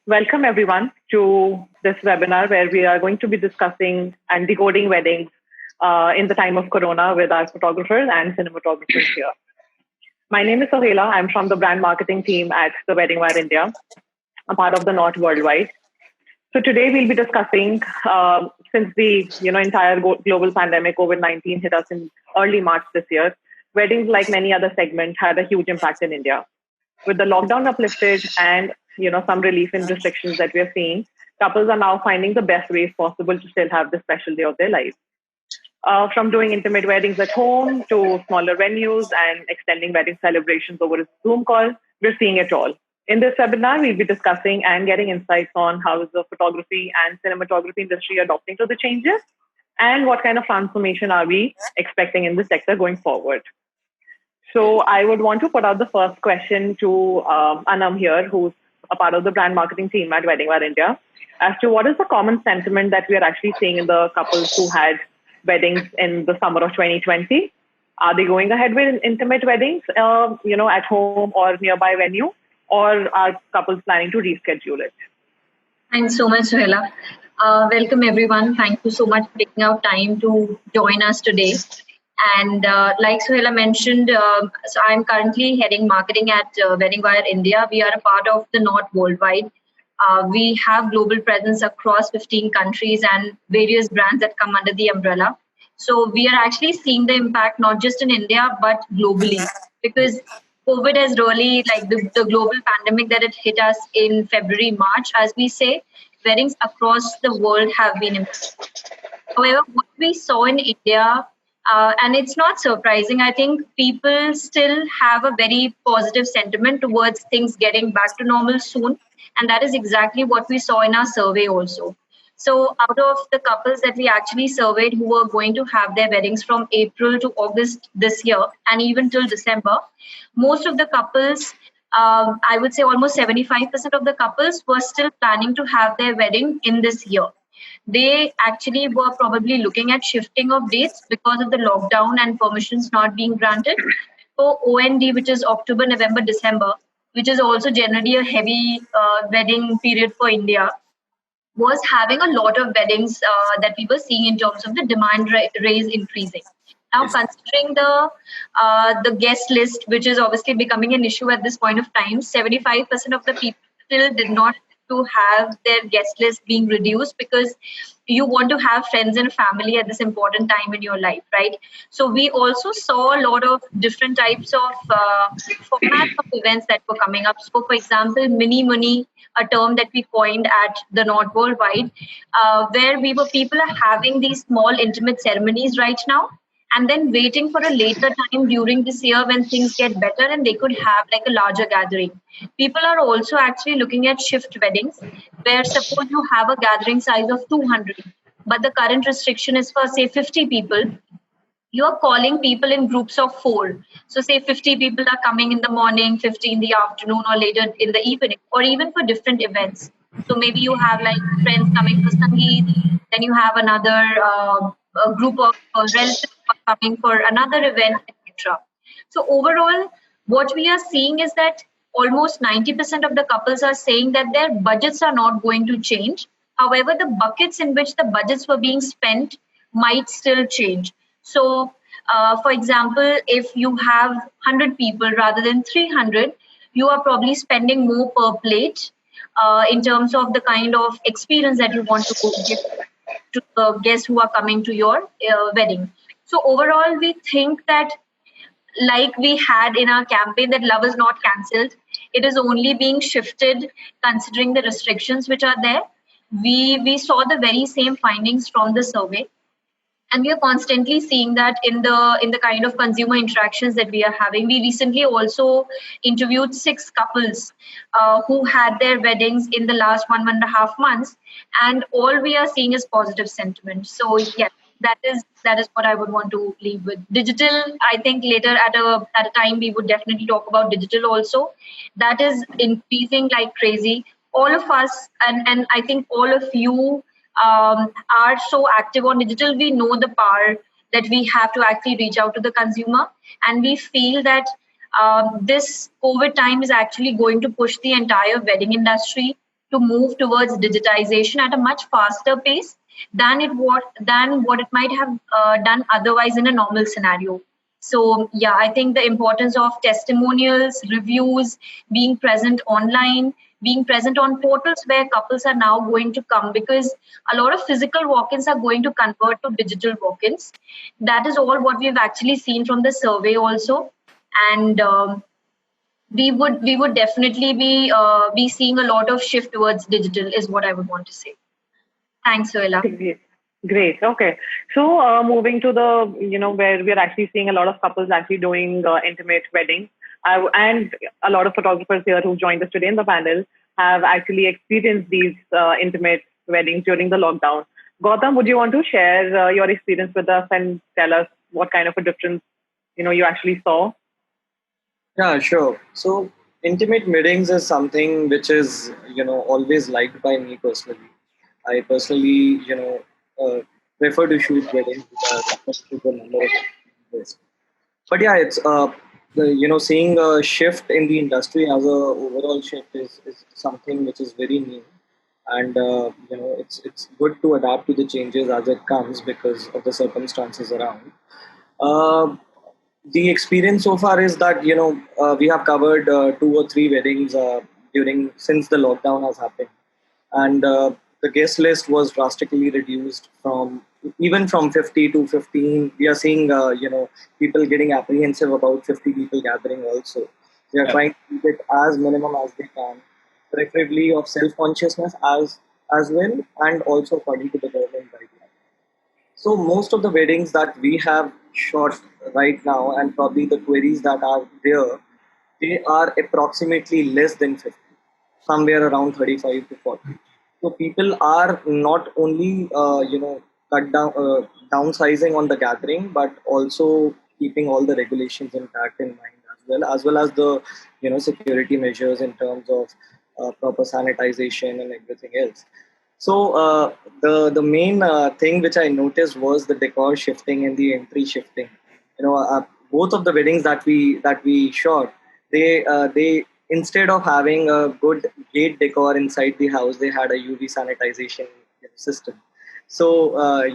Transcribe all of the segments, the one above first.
Welcome everyone to this webinar where we are going to be discussing and decoding weddings in the time of Corona with our photographers and cinematographers here. My name is Sohela. I'm from the brand marketing team at the Wedding Wire India. I'm part of the Knot Worldwide. So today we'll be discussing since the entire global pandemic COVID-19 hit us in early March this year, weddings like many other segments had a huge impact in India. With the lockdown uplifted and some relief in restrictions that we are seeing, couples are now finding the best ways possible to still have the special day of their lives. From doing intimate weddings at home to smaller venues and extending wedding celebrations over a Zoom call, we're seeing it all. In this webinar, we'll be discussing and getting insights on how is the photography and cinematography industry adopting to the changes, and what kind of transformation are we expecting in this sector going forward. So I would want to put out the first question to Anam here, who's a part of the brand marketing team at Wedding Wire India, as to what is the common sentiment that we are actually seeing in the couples who had weddings in the summer of 2020. Are they going ahead with intimate weddings, at home or nearby venue, or are couples planning to reschedule it? Thanks so much, Sohela. Welcome, everyone. Thank you so much for taking out time to join us today. And like Sohela mentioned, so I'm currently heading marketing at Wedding Wire India. We are a part of the Knot Worldwide. We have global presence across 15 countries and various brands that come under the umbrella. So we are actually seeing the impact not just in India, but globally, because COVID has really, like the global pandemic that it hit us in February, March, as we say, weddings across the world have been impacted. However, what we saw in India, and it's not surprising, I think people still have a very positive sentiment towards things getting back to normal soon. And that is exactly what we saw in our survey also. So out of the couples that we actually surveyed who were going to have their weddings from April to August this year and even till December, most of the couples, I would say almost 75% of the couples were still planning to have their wedding in this year. They actually were probably looking at shifting of dates because of the lockdown and permissions not being granted. So OND, which is October, November, December, which is also generally a heavy wedding period for India, was having a lot of weddings that we were seeing in terms of the demand raise increasing. Now, considering the guest list, which is obviously becoming an issue at this point of time, 75% of the people still did not to have their guest list being reduced, because you want to have friends and family at this important time in your life, right? So we also saw a lot of different types of formats of events that were coming up. So for example, mini money, a term that we coined at the Knot Worldwide, where people are having these small intimate ceremonies right now, and then waiting for a later time during this year when things get better and they could have like a larger gathering. People are also actually looking at shift weddings, where suppose you have a gathering size of 200, but the current restriction is for say 50 people. You are calling people in groups of 4. So say 50 people are coming in the morning, 50 in the afternoon, or later in the evening, or even for different events. So maybe you have like friends coming for Sangeet, then you have another a group of relatives coming for another event, etc. So overall, what we are seeing is that almost 90% of the couples are saying that their budgets are not going to change. However, the buckets in which the budgets were being spent might still change. So, for example, if you have 100 people rather than 300, you are probably spending more per plate in terms of the kind of experience that you want to give to the guests who are coming to your wedding. So overall, we think that, like we had in our campaign, that love is not cancelled. It is only being shifted considering the restrictions which are there. We saw the very same findings from the survey. And we are constantly seeing that in the kind of consumer interactions that we are having. We recently also interviewed 6 couples who had their weddings in the last 1.5 months, and all we are seeing is positive sentiment. So yes, that is what I would want to leave with. Digital, I think later at a time we would definitely talk about digital also. That is increasing like crazy. All of us, and I think all of you are so active on digital, we know the power that we have to actually reach out to the consumer. And we feel that this COVID time is actually going to push the entire wedding industry to move towards digitization at a much faster pace than what it might have done otherwise in a normal scenario. So yeah, I think the importance of testimonials, reviews, being present online, being present on portals where couples are now going to come, because a lot of physical walk-ins are going to convert to digital walk-ins. That is all what we've actually seen from the survey also. And we would definitely be seeing a lot of shift towards digital is what I would want to say. Thanks, Suela. Great. Great. Okay. So moving to the, where we're actually seeing a lot of couples actually doing intimate weddings. And a lot of photographers here who joined us today in the panel have actually experienced these intimate weddings during the lockdown. Gautam, would you want to share your experience with us and tell us what kind of a difference, you actually saw? Yeah, sure. So intimate weddings is something which is, always liked by me personally. I personally, prefer to shoot weddings because of the number of guests. But yeah, it's seeing a shift in the industry as a overall shift is something which is very new, and it's good to adapt to the changes as it comes because of the circumstances around. Uh, the experience so far is that we have covered 2 or 3 weddings during since the lockdown has happened, and the guest list was drastically reduced from even from 50 to 15. We are seeing people getting apprehensive about 50 people gathering also. They are trying to keep it as minimum as they can, preferably of self consciousness as well, and also according to the government guidelines. So most of the weddings that we have shot right now, and probably the queries that are there, they are approximately less than 50, somewhere around 35 to 40. So people are not only cut down downsizing on the gathering, but also keeping all the regulations intact in mind, as well as the security measures in terms of proper sanitization and everything else. So the main thing which I noticed was the decor shifting and the entry shifting. Both of the weddings that we shot, they instead of having a good gate decor inside the house, they had a UV sanitization system. So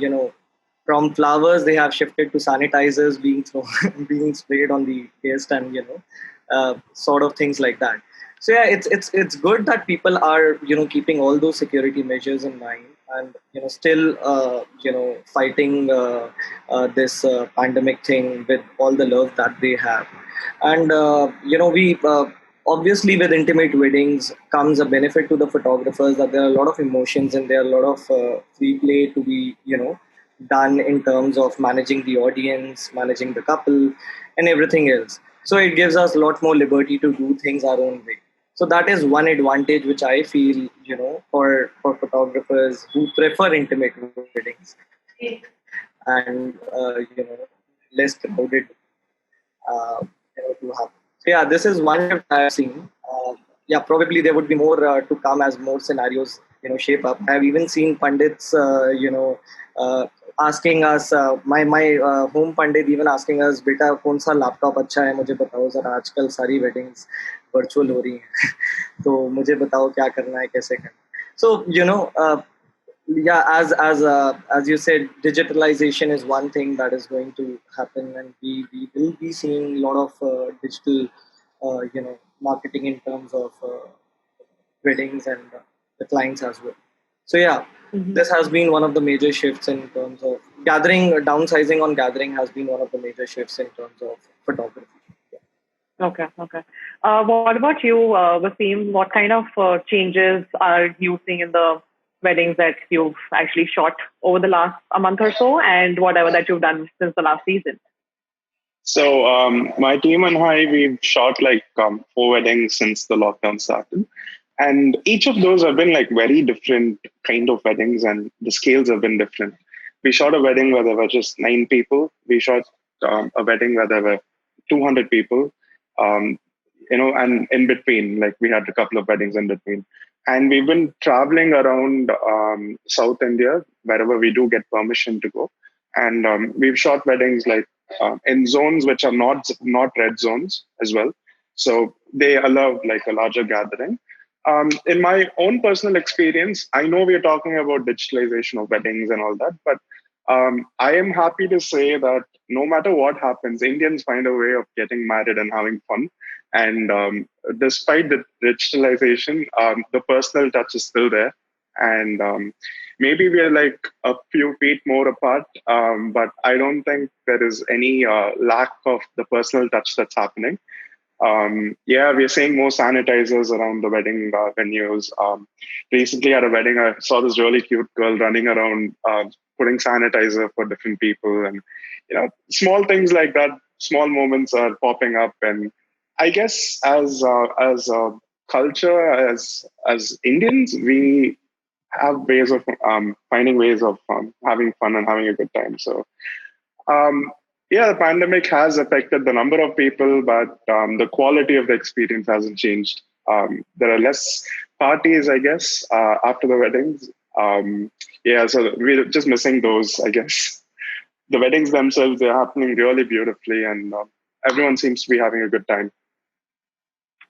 from flowers they have shifted to sanitizers being thrown, being sprayed on the guest, and sort of things like that. So yeah, it's good that people are keeping all those security measures in mind, and still fighting this pandemic thing with all the love that they have. And we obviously, with intimate weddings comes a benefit to the photographers, that there are a lot of emotions and there are a lot of free play to be done in terms of managing the audience, managing the couple, and everything else. So it gives us a lot more liberty to do things our own way. So that is one advantage which I feel, for photographers who prefer intimate weddings, and less crowded, to happen. So yeah, this is one shift I've seen. Yeah, probably there would be more to come as more scenarios shape up. I've even seen pandits asking us, my home pandit even asking us, beta कौन सा laptop अच्छा है मुझे बताओ जरा, आजकल सारी weddings virtual हो रही हैं तो मुझे बताओ क्या करना है, कैसे करना है. So yeah, as you said, digitalization is one thing that is going to happen, and we will be seeing a lot of digital marketing in terms of weddings and the clients as well. So yeah, this has been one of the major shifts in terms of gathering. Downsizing on gathering has been one of the major shifts in terms of photography. Okay, okay. What about you, Wasim? What kind of changes are you seeing in the weddings that you've actually shot over the last a month or so, and whatever that you've done since the last season? So my team and I, we've shot like 4 weddings since the lockdown started. And each of those have been like very different kind of weddings, and the scales have been different. We shot a wedding where there were just 9 people. We shot a wedding where there were 200 people. And in between, like we had a couple of weddings in between. And we've been traveling around South India, wherever we do get permission to go. And we've shot weddings like in zones which are not red zones as well. So they allow like a larger gathering. In my own personal experience, I know we are talking about digitalization of weddings and all that, but I am happy to say that no matter what happens, Indians find a way of getting married and having fun. And despite the digitalization, the personal touch is still there. And maybe we are like a few feet more apart, but I don't think there is any lack of the personal touch that's happening. Yeah, we're seeing more sanitizers around the wedding venues. Recently at a wedding, I saw this really cute girl running around putting sanitizer for different people, and small things like that. Small moments are popping up, and I guess as a culture, as Indians, we have ways of finding ways of having fun and having a good time. So. Yeah, the pandemic has affected the number of people, but the quality of the experience hasn't changed. There are less parties, I guess, after the weddings. Yeah, so we're just missing those, I guess. The weddings themselves, they're happening really beautifully, and everyone seems to be having a good time.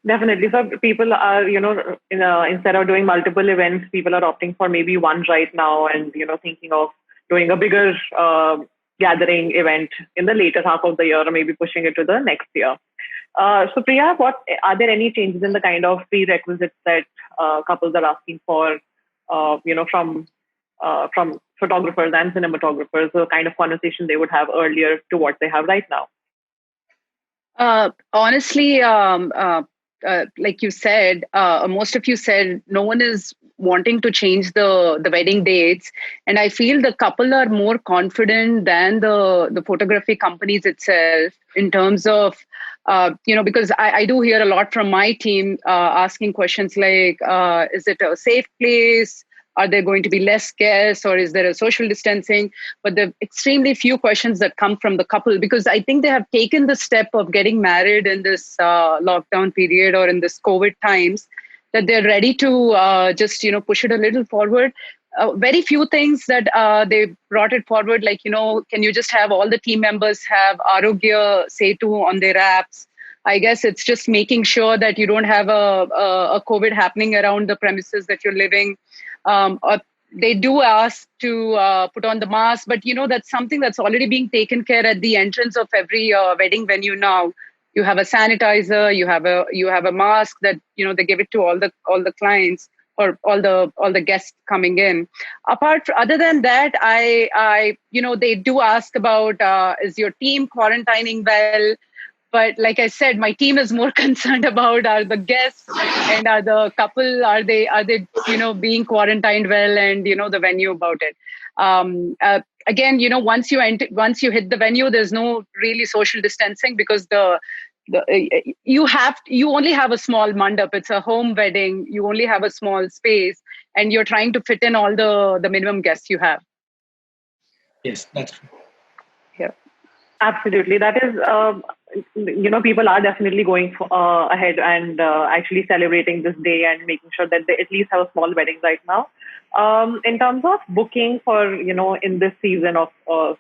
Definitely. So people are, instead of doing multiple events, people are opting for maybe one right now and, thinking of doing a bigger gathering event in the later half of the year, or maybe pushing it to the next year. So Priya, are there any changes in the kind of prerequisites that couples are asking for, from photographers and cinematographers, the kind of conversation they would have earlier to what they have right now? Honestly, like you said, most of you said, no one is wanting to change the wedding dates, and I feel the couple are more confident than the photography companies itself in terms of because I do hear a lot from my team asking questions like, is it a safe place? Are there going to be less guests, or is there a social distancing? But there are extremely few questions that come from the couple, because I think they have taken the step of getting married in this lockdown period or in this COVID times, that they're ready to just push it a little forward. Very few things that they brought it forward, like can you just have all the team members have Arogya Setu on their apps? I guess it's just making sure that you don't have a COVID happening around the premises that you're living. They do ask to put on the mask, but that's something that's already being taken care at the entrance of every wedding venue now. You have a sanitizer, you have a mask that they give it to all the clients or all the guests coming in. Other than that, I they do ask about is your team quarantining well? But like I said, my team is more concerned about are the guests and are the couple, are they being quarantined well, and the venue about it. Again, once you hit the venue, there's no really social distancing, because you only have a small mandap. It's a home wedding. You only have a small space, and you're trying to fit in all the minimum guests you have. Yes, that's true. Yeah. Absolutely. That is, people are definitely going ahead and actually celebrating this day and making sure that they at least have a small wedding right now. In terms of booking for, in this season of,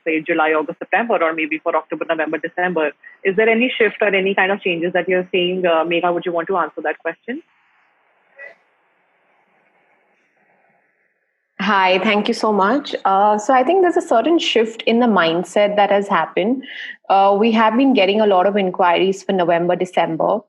say, July, August, September, or maybe for October, November, December, is there any shift or any kind of changes that you're seeing? Megha, would you want to answer that question? Hi, thank you so much. So I think there's a certain shift in the mindset that has happened. We have been getting a lot of inquiries for November, December,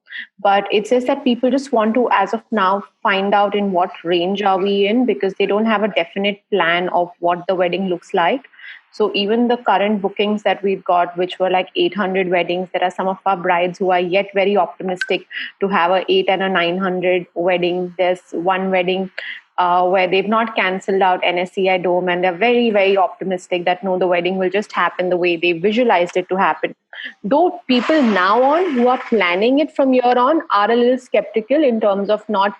but it says that people just want to, as of now, find out in what range are we in, because they don't have a definite plan of what the wedding looks like. So even the current bookings that we've got, which were like 800 weddings, there are some of our brides who are yet very optimistic to have a 8 and a 900 wedding. There's one wedding where they've not cancelled out NSCI Dome, and they're very, very optimistic that no, the wedding will just happen the way they visualized it to happen. Though people now on who are planning it from here on are a little skeptical in terms of not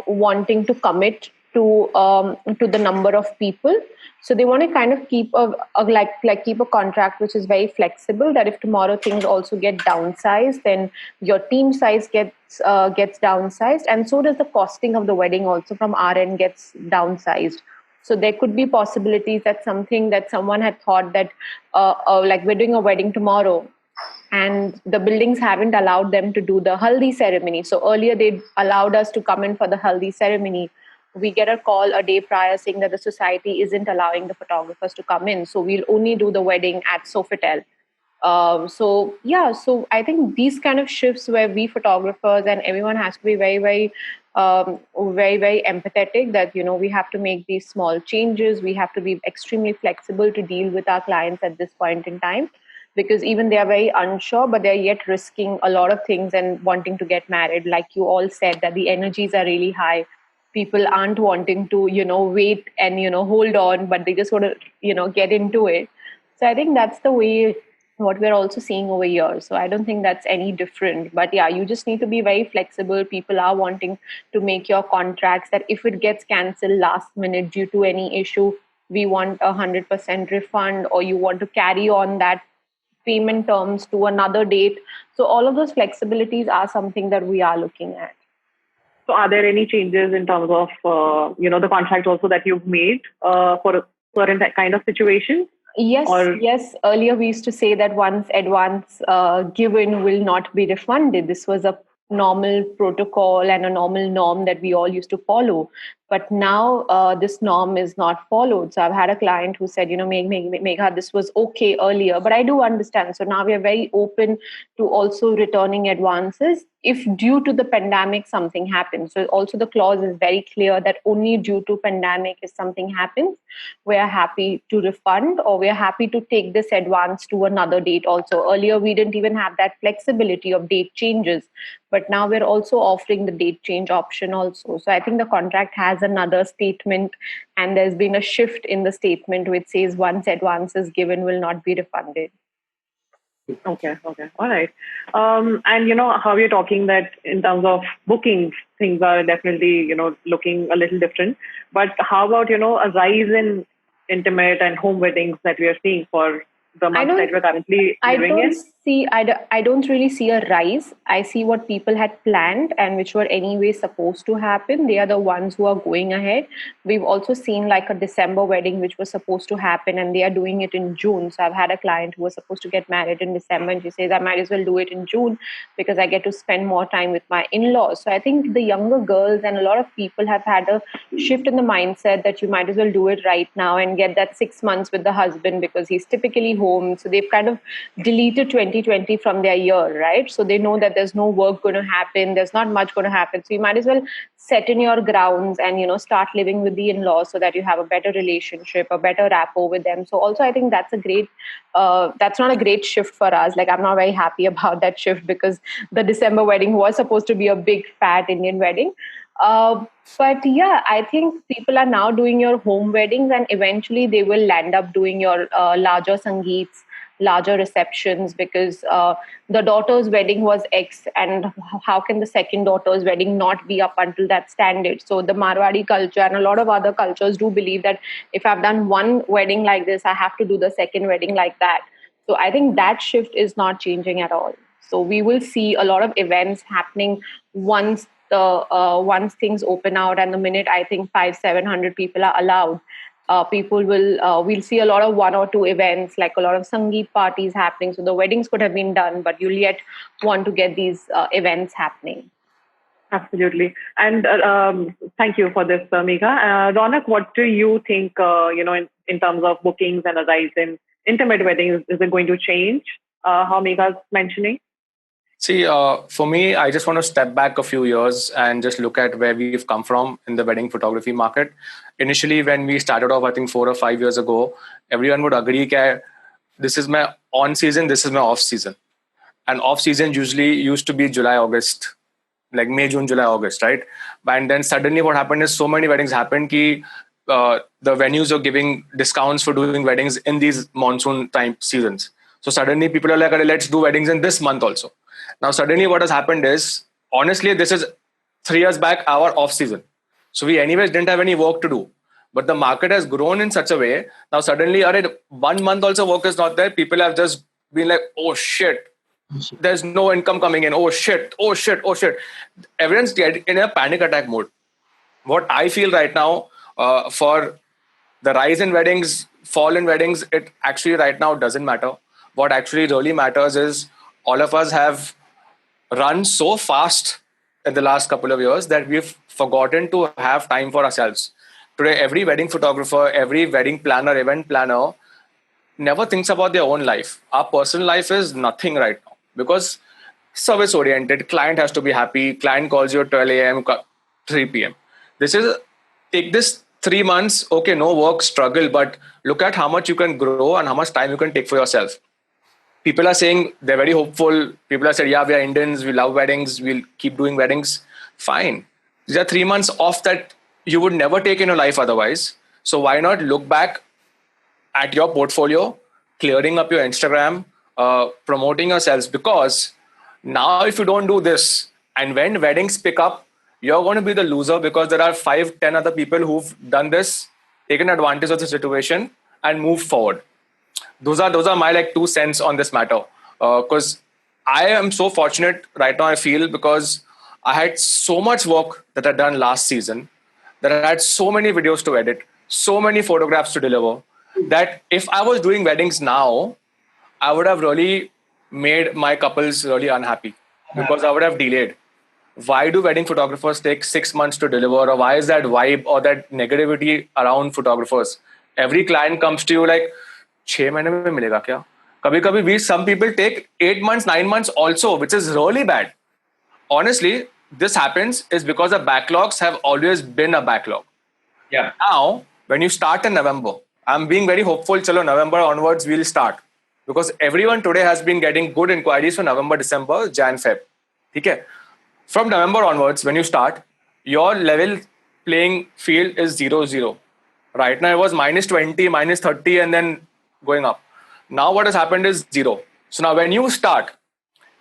wanting to commit to the number of people. So they want to kind of keep keep a contract which is very flexible, that if tomorrow things also get downsized, then your team size gets downsized, and so does the costing of the wedding also from our end gets downsized. So there could be possibilities that something that someone had thought that like we're doing a wedding tomorrow, and the buildings haven't allowed them to do the haldi ceremony. So earlier they allowed us to come in for the haldi ceremony. We get a call a day prior saying that the society isn't allowing the photographers to come in, so we'll only do the wedding at Sofitel. So I think these kind of shifts where we photographers and everyone has to be very empathetic, that we have to make these small changes. We have to be extremely flexible to deal with our clients at this point in time, because even they are very unsure, but they're yet risking a lot of things and wanting to get married. Like you all said, that the energies are really high. People aren't wanting to wait and hold on, but they just want to get into it. So I think that's the way what we're also seeing over here. So I don't think that's any different. But yeah, you just need to be very flexible. People are wanting to make your contracts that if it gets cancelled last minute due to any issue, we want 100% refund, or you want to carry on that payment terms to another date. So all of those flexibilities are something that we are looking at. So are there any changes in terms of, the contract also that you've made for a certain kind of situation? Yes. Earlier we used to say that once advance given will not be refunded. This was a normal protocol and a normal norm that we all used to follow. But now this norm is not followed. So I've had a client who said, Megha, this was okay earlier, but I do understand. So now we are very open to also returning advances if due to the pandemic something happens. So also the clause is very clear that only due to pandemic if something happens, we are happy to refund, or we are happy to take this advance to another date also. Earlier, we didn't even have that flexibility of date changes, but now we're also offering the date change option also. So I think the contract has another statement, and there's been a shift in the statement which says once advance is given will not be refunded. Okay. All right. And how you're talking that in terms of bookings, things are definitely, looking a little different. But how about, a rise in intimate and home weddings that we are seeing for the month that we're currently living in? I don't really see a rise. I see what people had planned and which were anyway supposed to happen. They are the ones who are going ahead. We've also seen like a December wedding which was supposed to happen, and they are doing it in June. So I've had a client who was supposed to get married in December, and she says, I might as well do it in June because I get to spend more time with my in-laws. So I think the younger girls and a lot of people have had a shift in the mindset that you might as well do it right now and get that 6 months with the husband because he's typically home. So they've kind of deleted 2020 from their year, right? So they know that there's no work going to happen. There's not much going to happen. So you might as well set in your grounds and, start living with the in-laws so that you have a better relationship, a better rapport with them. So also I think that's that's not a great shift for us. Like I'm not very happy about that shift because the December wedding was supposed to be a big fat Indian wedding. But yeah, I think people are now doing your home weddings, and eventually they will land up doing your larger sangeets, larger receptions, because the daughter's wedding was X, and how can the second daughter's wedding not be up until that standard? So the Marwadi culture and a lot of other cultures do believe that if I've done one wedding like this, I have to do the second wedding like that. So I think that shift is not changing at all. So we will see a lot of events happening once things open out, and the minute I think 500-700 people are allowed, we'll see a lot of 1 or 2 events, like a lot of Sangeet parties happening. So the weddings could have been done, but you'll yet want to get these events happening. Absolutely. And thank you for this, Megha. Ronak, what do you think, in terms of bookings and a rise in intimate weddings, is it going to change how Megha's mentioning? See, for me, I just want to step back a few years and just look at where we've come from in the wedding photography market. Initially, when we started off, I think 4 or 5 years ago, everyone would agree that this is my on season, this is my off season. And off season usually used to be July, August, like May, June, July, August, right? And then suddenly what happened is so many weddings happened that the venues are giving discounts for doing weddings in these monsoon time seasons. So suddenly people are like, let's do weddings in this month also. Now, suddenly what has happened is, honestly, this is 3 years back, our off season. So we anyways didn't have any work to do. But the market has grown in such a way. Now, suddenly, 1 month also work is not there. People have just been like, oh shit, there's no income coming in. Oh shit. Everyone's in a panic attack mode. What I feel right now for the rise in weddings, fall in weddings, it actually right now doesn't matter. What actually really matters is all of us have run so fast in the last couple of years that we've forgotten to have time for ourselves. Today, every wedding photographer, every wedding planner, event planner never thinks about their own life. Our personal life is nothing right now because service oriented, client has to be happy, client calls you at 12 a.m., 3 p.m. Take this 3 months, okay, no work, struggle, but look at how much you can grow and how much time you can take for yourself. People are saying they're very hopeful. People are saying, yeah, we are Indians, we love weddings, we'll keep doing weddings. Fine. These are 3 months off that you would never take in your life otherwise. So why not look back at your portfolio, clearing up your Instagram, promoting yourselves? Because now if you don't do this, and when weddings pick up, you're going to be the loser because there are 5-10 other people who've done this, taken advantage of the situation and moved forward. Those are my like 2 cents on this matter. Because I am so fortunate right now, I feel, because I had so much work that I'd done last season, that I had so many videos to edit, so many photographs to deliver, that if I was doing weddings now, I would have really made my couples really unhappy because I would have delayed. Why do wedding photographers take 6 months to deliver? Or why is that vibe or that negativity around photographers? Every client comes to you like, 6 mahine mein milega kya? Kabhi some people take 8 months, 9 months also, which is really bad. Honestly, this happens is because the backlogs have always been a backlog. Yeah. Now, when you start in November, I'm being very hopeful, chalo, November onwards, we'll start. Because everyone today has been getting good inquiries for November, December, Jan, Feb. Okay? From November onwards, when you start, your level playing field is 0-0. Right now, it was -20, -30, and then going up. Now, what has happened is 0. So now, when you start,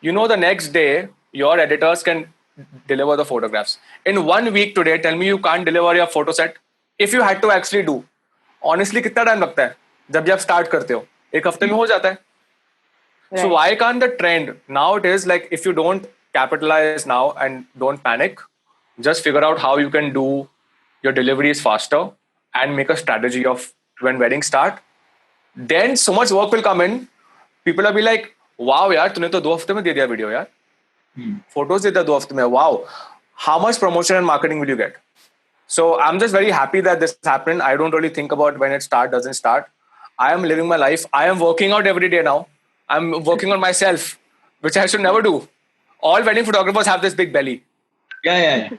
you know the next day, your editors can deliver the photographs. In 1 week today, tell me you can't deliver your photo set. If you had to actually do, honestly, कितना time लगता है जब आप start करते हो? 1 हफ्ते में हो जाता है. So why can't the trend now? It is like if you don't capitalize now and don't panic, just figure out how you can do your deliveries faster and make a strategy of when weddings start. Then so much work will come in. People will be like, wow, yaar, तूने तो 2 हफ्ते में दे दिया video यार. Photos दे दिया 2 हफ्ते में. Wow. How much promotion and marketing will you get? So I'm just very happy that this happened. I don't really think about when it starts, doesn't start. I am living my life. I am working out every day now. I'm working on myself, which I should never do. All wedding photographers have this big belly. Yeah.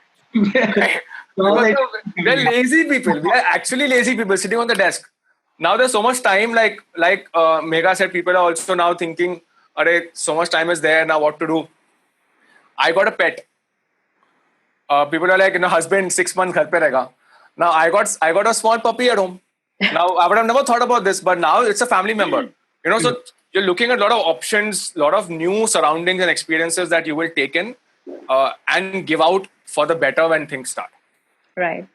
We're lazy people. We are actually lazy people sitting on the desk. Now there's so much time, like Megha said, people are also now thinking, so much time is there, now what to do? I got a pet. People are like, husband, 6 months ghar pe rahega. Now I got a small puppy at home. Now I would have never thought about this, but now it's a family member. So you're looking at a lot of options, a lot of new surroundings and experiences that you will take in and give out for the better when things start. Right.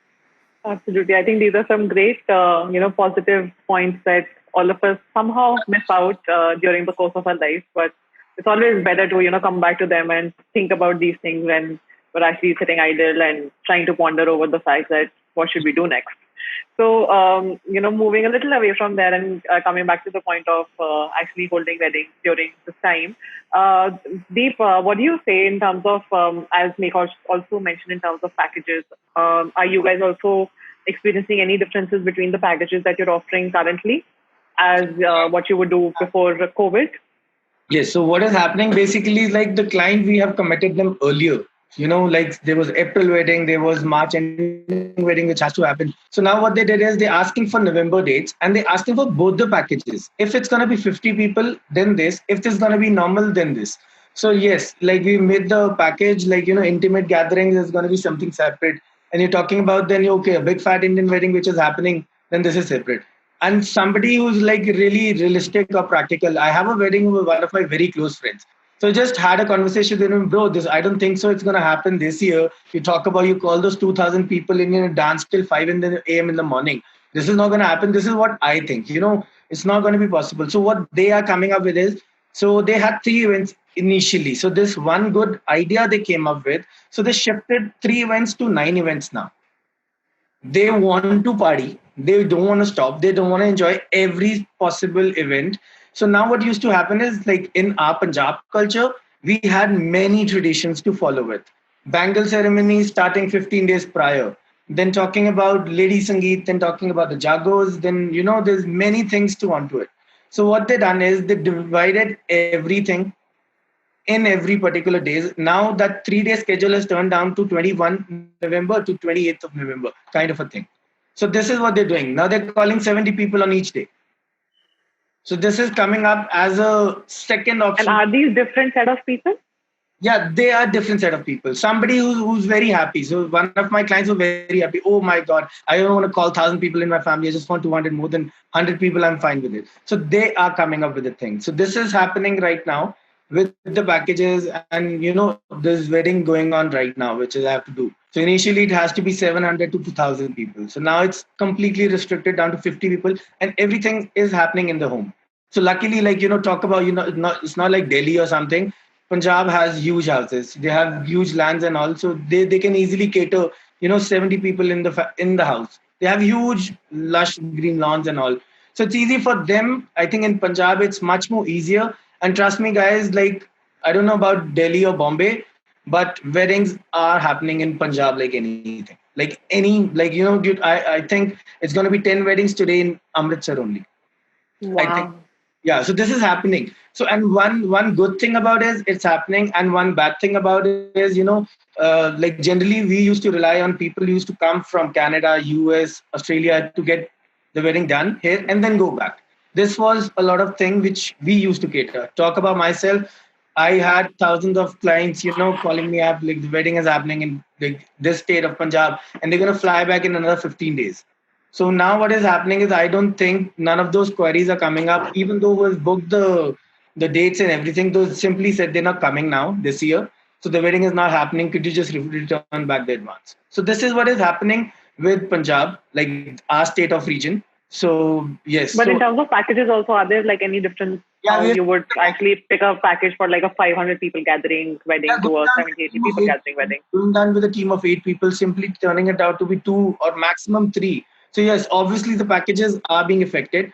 Absolutely. I think these are some great, positive points that all of us somehow miss out during the course of our life. But it's always better to, come back to them and think about these things when we're actually sitting idle and trying to ponder over the fact that what should we do next. So, moving a little away from there and coming back to the point of actually holding weddings during this time, Deep, what do you say in terms of, as Megha also mentioned, in terms of packages? Are you guys also experiencing any differences between the packages that you're offering currently as what you would do before COVID? Yes. So what is happening basically is like the client, we have committed them earlier. Like there was April wedding, there was March ending wedding, which has to happen. So now what they did is they're asking for November dates and they're asking for both the packages. If it's going to be 50 people, then this. If it's going to be normal, then this. So yes, like we made the package, like, intimate gatherings is going to be something separate. And you're talking about then, okay, a big fat Indian wedding, which is happening, then this is separate. And somebody who's like really realistic or practical. I have a wedding with one of my very close friends. So just had a conversation with him, bro, I don't think so it's going to happen this year. You call those 2,000 people in, dance till 5 a.m. in the morning. This is not going to happen. This is what I think, it's not going to be possible. So what they are coming up with is, so they had 3 events initially. So this one good idea they came up with. So they shifted 3 events to 9 events now. They want to party. They don't want to stop. They don't want to enjoy every possible event. So now what used to happen is, like in our Punjab culture, we had many traditions to follow with. Bangle ceremony starting 15 days prior. Then talking about Lady Sangeet, then talking about the Jagos, then, there's many things to onto it. So what they done is they divided everything in every particular days. Now that 3-day schedule is turned down to 21 November to 28th of November, kind of a thing. So this is what they're doing. Now they're calling 70 people on each day. So this is coming up as a second option. And are these different set of people? Yeah, they are different set of people. Somebody who's very happy. So one of my clients were very happy. Oh my God, I don't want to call 1,000 people in my family. I just want 200, more than 100 people. I'm fine with it. So they are coming up with the thing. So this is happening right now with the packages, and there's wedding going on right now, which I have to do. So initially it has to be 700 to 2,000 people. So now it's completely restricted down to 50 people, and everything is happening in the home. So luckily, talk about, it's not like Delhi or something. Punjab has huge houses. They have huge lands, and also they can easily cater, 70 people in the house. They have huge lush green lawns and all. So it's easy for them. I think in Punjab it's much more easier. And trust me, guys, like, I don't know about Delhi or Bombay, but weddings are happening in Punjab like anything. Dude, I think it's going to be 10 weddings today in Amritsar only. Wow. I think. Yeah, so this is happening. So, and one good thing about it is it's happening, and one bad thing about it is, like generally we used to rely on people who used to come from Canada, US, Australia to get the wedding done here and then go back. This was a lot of thing which we used to cater. Talk about myself. I had thousands of clients, calling me up, like the wedding is happening in this state of Punjab, and they're going to fly back in another 15 days. So now what is happening is I don't think none of those queries are coming up, even though we've booked the dates and everything. Those simply said they're not coming now this year. So the wedding is not happening. Could you just return back the advance? So this is what is happening with Punjab, like our state of region. So yes. But in terms of packages also, are there like any difference? Yeah, you would actually pick a package for like a 500 people gathering wedding to a 70, 80 people gathering wedding? Doing done with a team of 8 people, simply turning it out to be 2 or maximum 3. So yes, obviously the packages are being affected,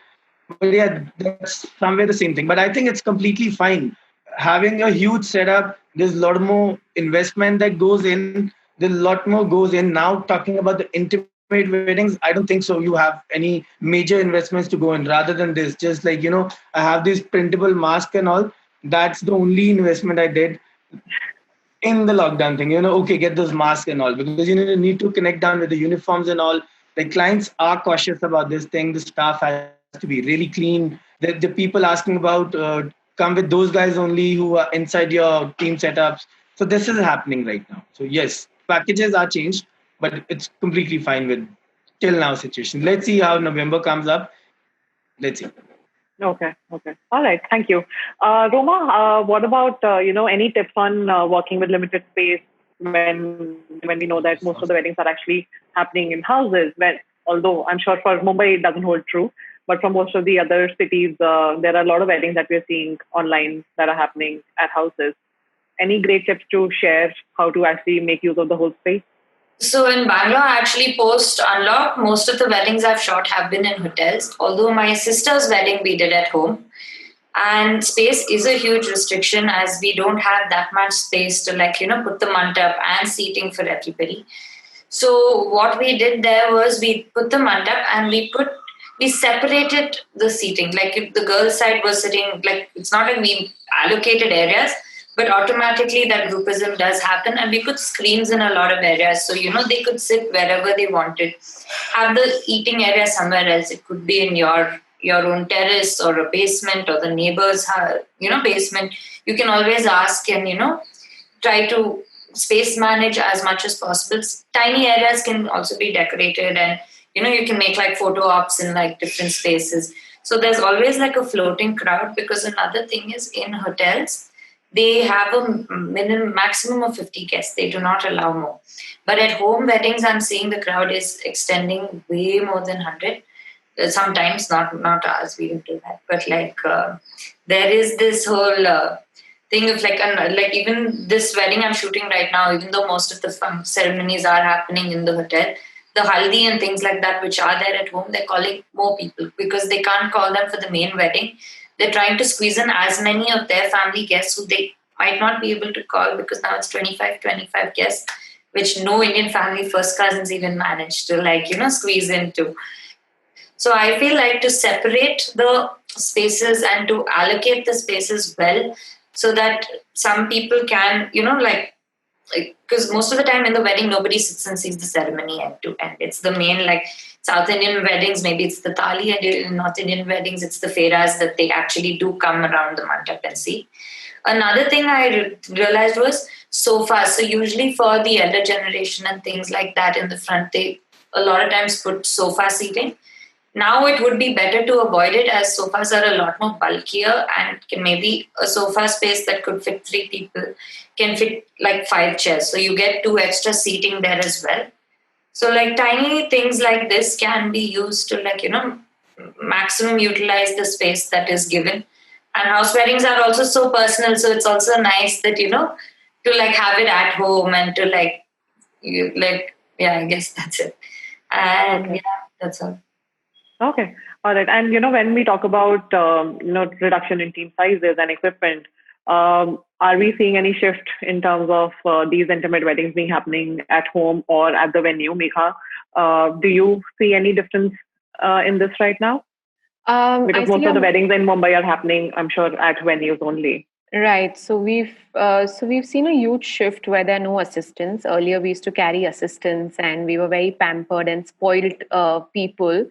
but yeah, that's somewhere the same thing. But I think it's completely fine. Having a huge setup, there's a lot more investment that goes in. There's a lot more goes in. Now talking about the intimate weddings, I don't think so. You have any major investments to go in rather than this. Just like, I have this printable mask and all. That's the only investment I did in the lockdown thing. Okay, get those masks and all, because you need to connect down with the uniforms and all. The clients are cautious about this thing. The staff has to be really clean. The people asking about come with those guys only who are inside your team setups. So this is happening right now. So yes, packages are changed, but it's completely fine with till now situation. Let's see how November comes up. Let's see. Okay. All right. Thank you. Roma, what about, any tips on working with limited space when we know that most of the weddings are actually happening in houses? Although I'm sure for Mumbai it doesn't hold true, but for most of the other cities, there are a lot of weddings that we're seeing online that are happening at houses. Any great tips to share how to actually make use of the whole space? So in Bangalore, actually post-unlock, most of the weddings I've shot have been in hotels. Although my sister's wedding we did at home. And space is a huge restriction as we don't have that much space to put the mandap and seating for everybody. So what we did there was we put the mandap and we separated the seating. Like if the girls' side was sitting, like it's not like we allocated areas, but automatically that groupism does happen, and we put screens in a lot of areas. So, they could sit wherever they wanted. Have the eating area somewhere else. It could be in your own terrace or a basement or the neighbor's, basement. You can always ask and, try to space manage as much as possible. Tiny areas can also be decorated, and, you can make like photo ops in like different spaces. So there's always like a floating crowd, because another thing is in hotels, they have a maximum of 50 guests. They do not allow more. But at home weddings, I'm seeing the crowd is extending way more than 100. Sometimes not ours, we don't do that. But there is this whole thing of like even this wedding I'm shooting right now, even though most of the ceremonies are happening in the hotel, the haldi and things like that, which are there at home, they're calling more people because they can't call them for the main wedding. they're trying to squeeze in as many of their family guests who they might not be able to call, because now it's 25 guests, which no Indian family first cousins even manage to squeeze into. So I feel like to separate the spaces and to allocate the spaces well, so that some people can, because most of the time in the wedding, nobody sits and sees the ceremony end to end. It's the main, like South Indian weddings, maybe it's the thali, and in North Indian weddings, it's the feras that they actually do come around the mandap and see. Another thing I realized was sofas. So usually for the elder generation and things like that in the front, they a lot of times put sofa seating. Now it would be better to avoid it, as sofas are a lot more bulkier, and maybe a sofa space that could fit 3 people can fit like 5 chairs. So you get 2 extra seating there as well. So like tiny things like this can be used to maximum utilize the space that is given. And house weddings are also so personal. So it's also nice that, to like have it at home and to I guess that's it. And Okay. That's all. Okay. All right. And, when we talk about, reduction in team sizes and equipment, are we seeing any shift in terms of these intimate weddings being happening at home or at the venue, Megha? Do you see any difference in this right now? I Because most see of the weddings in Mumbai are happening, I'm sure, at venues only. Right. So we've seen a huge shift where there are no assistants. Earlier, we used to carry assistants, and we were very pampered and spoiled people.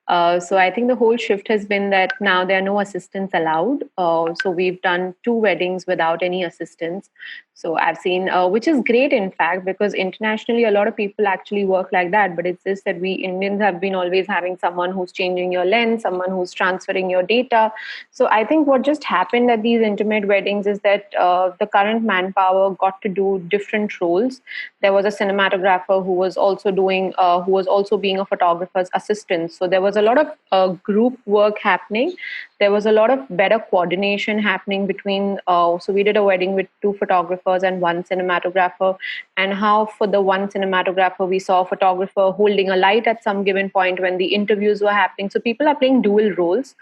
So I think the whole shift has been that now there are no assistants allowed. So we've done 2 weddings without any assistants. So I've seen, which is great, in fact, because internationally a lot of people actually work like that. But it's just that we Indians have been always having someone who's changing your lens, someone who's transferring your data. So I think what just happened at these intimate weddings is that the current manpower got to do different roles. There was a cinematographer who was also being a photographer's assistant. So there was a lot of group work happening. There was a lot of better coordination happening between. So we did a wedding with 2 photographers and 1 cinematographer. And how for the 1 cinematographer, we saw a photographer holding a light at some given point when the interviews were happening. So people are playing dual roles.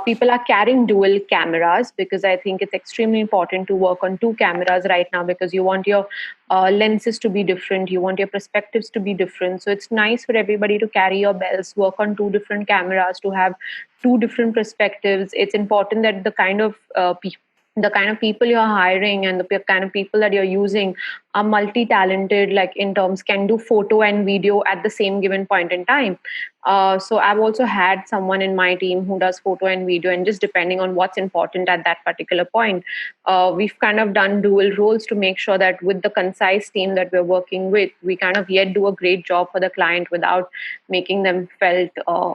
People are carrying dual cameras, because I think it's extremely important to work on 2 cameras right now, because you want your lenses to be different, you want your perspectives to be different. So it's nice for everybody to carry your bells, work on 2 different cameras, to have 2 different perspectives. It's important that the kind of people you're hiring and the kind of people that you're using are multi-talented, like in terms can do photo and video at the same given point in time. So I've also had someone in my team who does photo and video, and just depending on what's important at that particular point, we've kind of done dual roles to make sure that with the concise team that we're working with, we kind of yet do a great job for the client without making them felt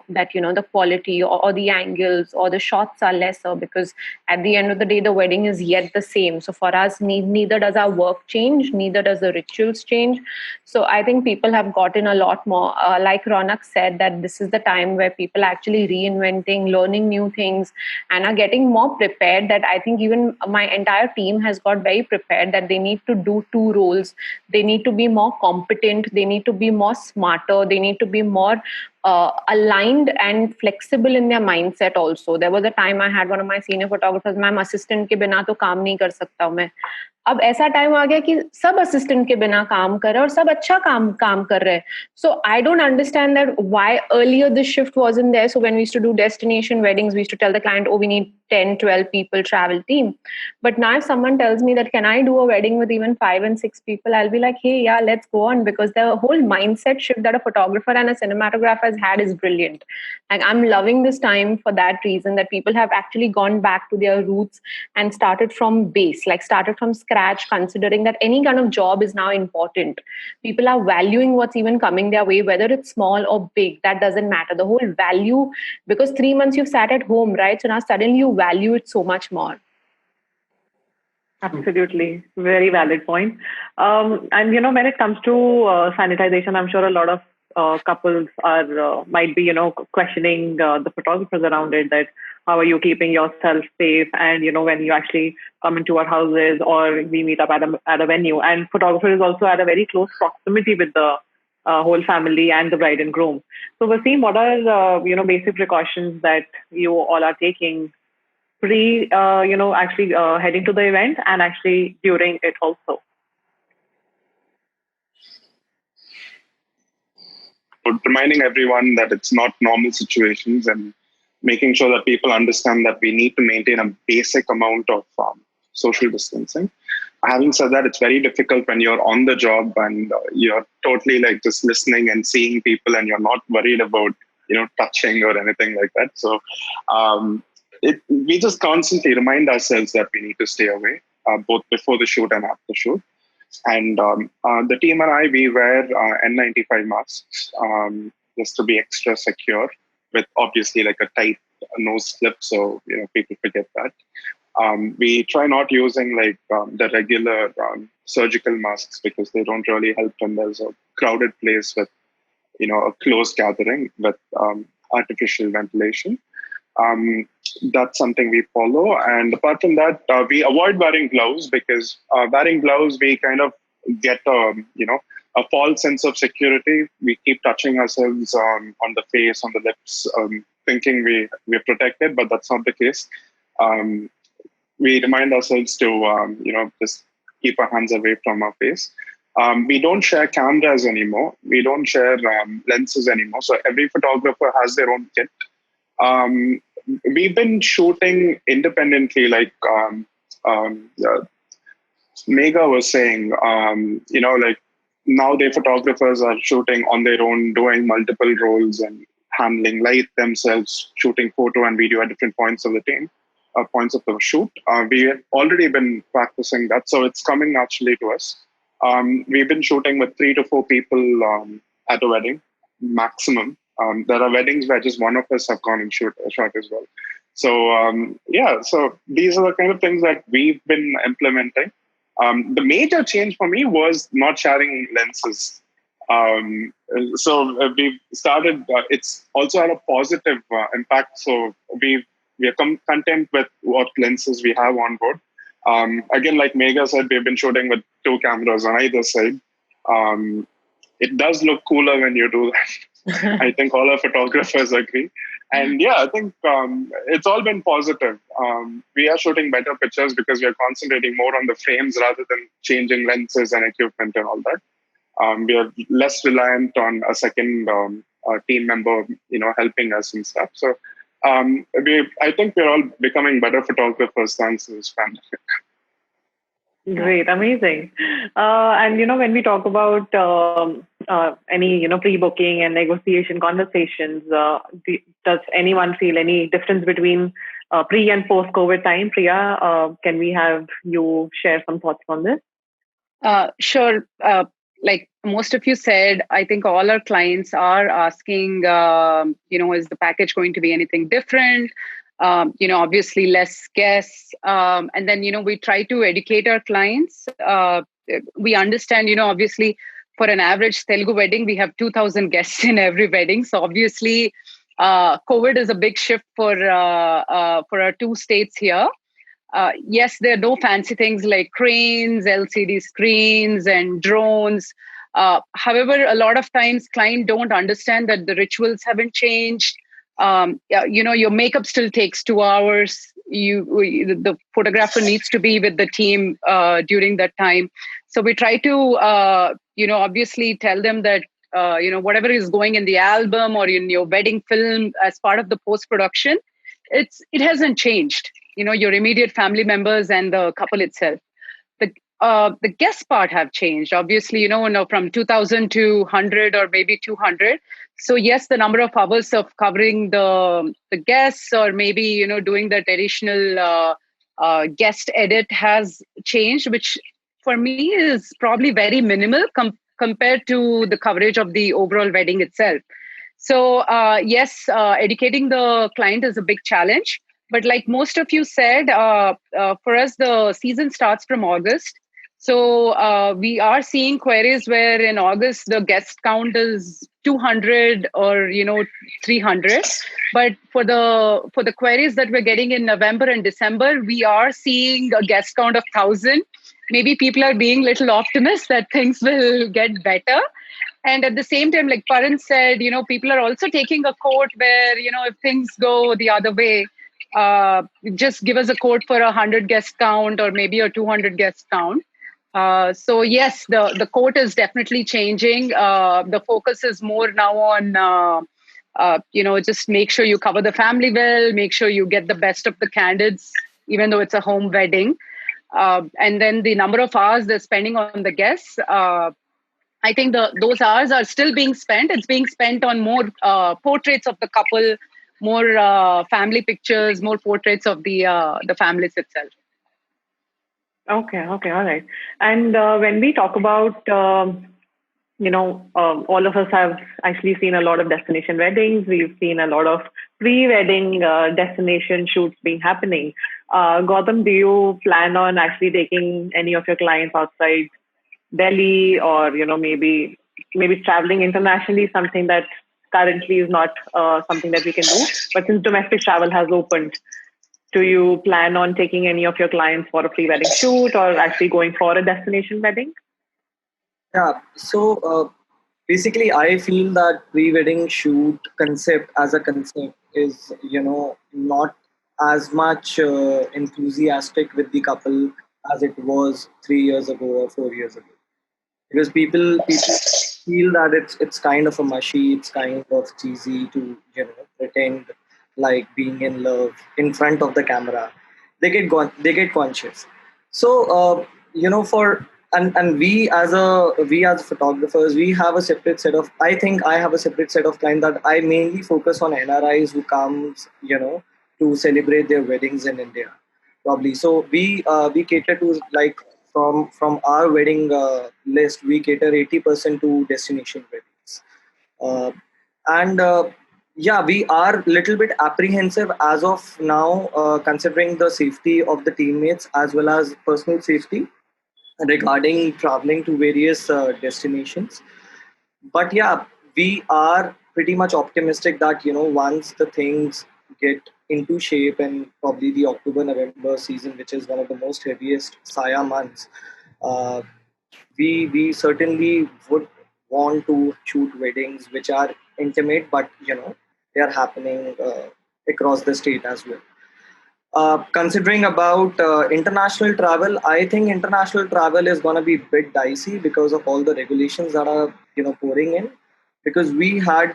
that the quality or the angles or the shots are lesser, because at the end of the day the wedding is yet the same. So for us, neither does our work change, neither does the rituals change. So I think people have gotten a lot more, like Ronak said, that this is the time where people are actually reinventing, learning new things, and are getting more prepared. That I think even my entire team has got very prepared that they need to do 2 roles. They need to be more competent, they need to be more smarter, they need to be more aligned and flexible in their mindset also. There was a time I had one of my senior photographers, ma'am, assistant के बिना तो काम नहीं कर सकता हूँ मैं. अब ऐसा टाइम आ गया कि सब असिस्टेंट के बिना काम कर रहे हैं और सब अच्छा काम कर रहे हैं. So I don't understand that why earlier this shift wasn't there. So when we used to do destination weddings, we used to tell the client, oh, we need 10, 12 people travel team. But now if someone tells me that can I do a wedding with even 5 and 6 people, I'll be like, hey, yeah, let's go on, because the whole mindset shift that a photographer and a cinematographer has had is brilliant. Like I'm loving this time for that reason, that people have actually gone back to their roots and started from base, like started from scratch, considering that any kind of job is now important. People are valuing what's even coming their way, whether it's small or big, that doesn't matter. The whole value, because 3 months you've sat at home, right? So now suddenly you value it so much more. Absolutely. Very valid point. And, when it comes to sanitization, I'm sure a lot of couples are might be, questioning the photographers around it, that how are you keeping yourself safe? And, when you actually come into our houses or we meet up at a venue, and photographer is also at a very close proximity with the whole family and the bride and groom. So Wasim, what are, basic precautions that you all are taking actually heading to the event and actually during it also? Reminding everyone that it's not normal situations and making sure that people understand that we need to maintain a basic amount of social distancing. Having said that, it's very difficult when you're on the job and you're totally like just listening and seeing people and you're not worried about, touching or anything like that. So we just constantly remind ourselves that we need to stay away, both before the shoot and after the shoot. And the team and I, we wear N95 masks just to be extra secure, with obviously like a tight nose clip, so people forget that. We try not using like the regular surgical masks because they don't really help when there's a crowded place with a closed gathering with artificial ventilation. That's something we follow. And apart from that, we avoid wearing gloves because wearing gloves, we kind of get a false sense of security. We keep touching ourselves on the face, on the lips, thinking we're protected, but that's not the case. We remind ourselves to, just keep our hands away from our face. We don't share cameras anymore. We don't share lenses anymore. So every photographer has their own kit. We've been shooting independently, like Megha was saying, like nowadays photographers are shooting on their own, doing multiple roles and handling light themselves, shooting photo and video at different points of the points of the shoot. We have already been practicing that, so it's coming naturally to us. We've been shooting with 3 to 4 people at a wedding, maximum. There are weddings where just one of us have gone and shot as well. So so these are the kind of things that we've been implementing. The major change for me was not sharing lenses. So we've started, it's also had a positive impact. So we are content with what lenses we have on board. Again, like Megha said, we've been shooting with 2 cameras on either side. It does look cooler when you do that. I think all our photographers agree. And I think it's all been positive. We are shooting better pictures because we are concentrating more on the frames rather than changing lenses and equipment and all that. We are less reliant on a second team member, helping us and stuff. So I think we're all becoming better photographers thanks to this pandemic. Great, amazing. And when we talk about any pre-booking and negotiation conversations, does anyone feel any difference between pre and post-COVID time? Priya, can we have you share some thoughts on this? Sure. Like most of you said, I think all our clients are asking, is the package going to be anything different? Obviously less guests. And then, we try to educate our clients. We understand, obviously for an average Telugu wedding, we have 2,000 guests in every wedding. So obviously, COVID is a big shift for our 2 states here. Yes, there are no fancy things like cranes, LCD screens, and drones. However, a lot of times clients don't understand that the rituals haven't changed. Your makeup still takes 2 hours. The photographer needs to be with the team during that time. So we try to, obviously tell them that, whatever is going in the album or in your wedding film as part of the post-production, it hasn't changed. Your immediate family members and the couple itself. The guest part have changed. Obviously, from 2,000 to 100 or maybe 200. So yes, the number of hours of covering the guests or maybe, doing that additional guest edit has changed, which for me is probably very minimal compared to the coverage of the overall wedding itself. So yes, educating the client is a big challenge. But like most of you said, for us, the season starts from August. So we are seeing queries where in August, the guest count is 200 or, 300. But for the queries that we're getting in November and December, we are seeing a guest count of 1,000. Maybe people are being little optimists that things will get better. And at the same time, like Paran said, people are also taking a quote where, if things go the other way, just give us a quote for 100 guest count or maybe a 200 guest count. So yes, the quote is definitely changing. The focus is more now on just make sure you cover the family well, make sure you get the best of the candidates, even though it's a home wedding. And then the number of hours they're spending on the guests. I think those hours are still being spent. It's being spent on more portraits of the couple, more family pictures, more portraits of the families itself. Okay, all right. And when we talk about, all of us have actually seen a lot of destination weddings. We've seen a lot of pre-wedding destination shoots being happening. Gautam, do you plan on actually taking any of your clients outside Delhi, or maybe traveling internationally, something that currently is not something that we can do, but since domestic travel has opened, do you plan on taking any of your clients for a pre-wedding shoot or actually going for a destination wedding? Yeah, so basically I feel that pre-wedding shoot concept as a concept is not as much enthusiastic with the couple as it was 3 years ago or 4 years ago, because people feel that it's kind of a mushy, it's kind of cheesy to pretend like being in love in front of the camera. They get conscious. So for and we as photographers, we have a separate set of, I think I have a separate set of clients that I mainly focus on NRIs who comes to celebrate their weddings in India, probably. So we cater to, like, from our wedding list, we cater 80% to destination weddings. And yeah, we are a little bit apprehensive as of now, considering the safety of the teammates as well as personal safety regarding traveling to various destinations. But yeah, we are pretty much optimistic that once the things get into shape, and probably the October-November season, which is one of the most heaviest Saya months, uh, we certainly would want to shoot weddings which are intimate, but they are happening across the state as well. Considering about international travel, I think international travel is going to be a bit dicey because of all the regulations that are pouring in. Because we had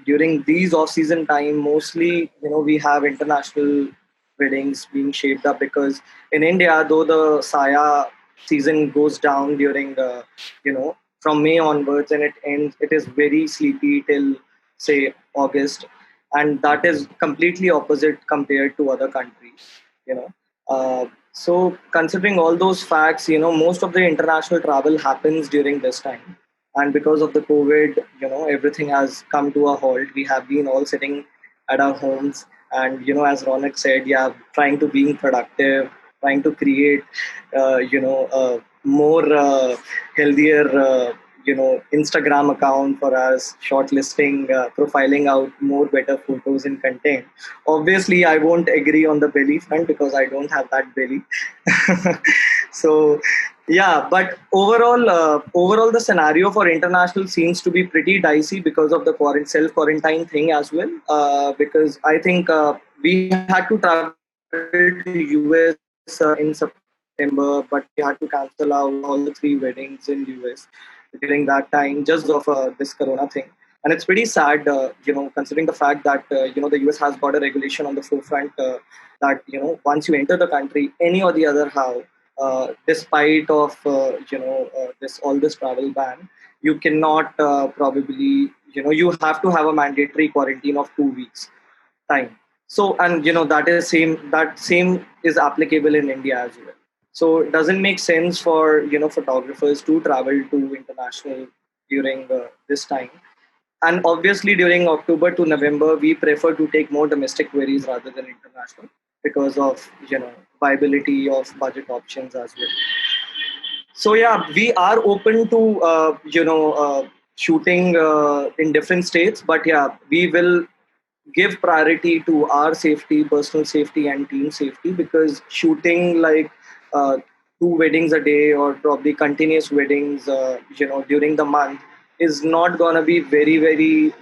during these off-season time, mostly we have international weddings being shaped up, because in India, though the Saya season goes down during from May onwards, and it is very sleepy till say August, and that is completely opposite compared to other countries. So considering all those facts, most of the international travel happens during this time. And because of the COVID, everything has come to a halt. We have been all sitting at our homes, and as Ronak said, yeah, trying to being productive, trying to create more healthier Instagram account for us, shortlisting, profiling out more better photos and content. Obviously I won't agree on the belly front because I don't have that belly. So yeah, but overall the scenario for international seems to be pretty dicey because of the self-quarantine thing as well, because I think we had to travel to US in September, but we had to cancel out all the 3 weddings in US during that time just of this corona thing. And it's pretty sad, considering the fact that the US has got a regulation on the forefront that once you enter the country, any or the other how, despite of this travel ban, you cannot probably you have to have a mandatory quarantine of 2 weeks time. So, and that same is applicable in India as well. So it doesn't make sense for photographers to travel to international during this time. And obviously during October to November, we prefer to take more domestic queries rather than international because of viability of budget options as well. So yeah, we are open to shooting in different states, but yeah, we will give priority to our safety, personal safety, and team safety, because shooting like 2 weddings a day or probably continuous weddings, during the month is not gonna be very, very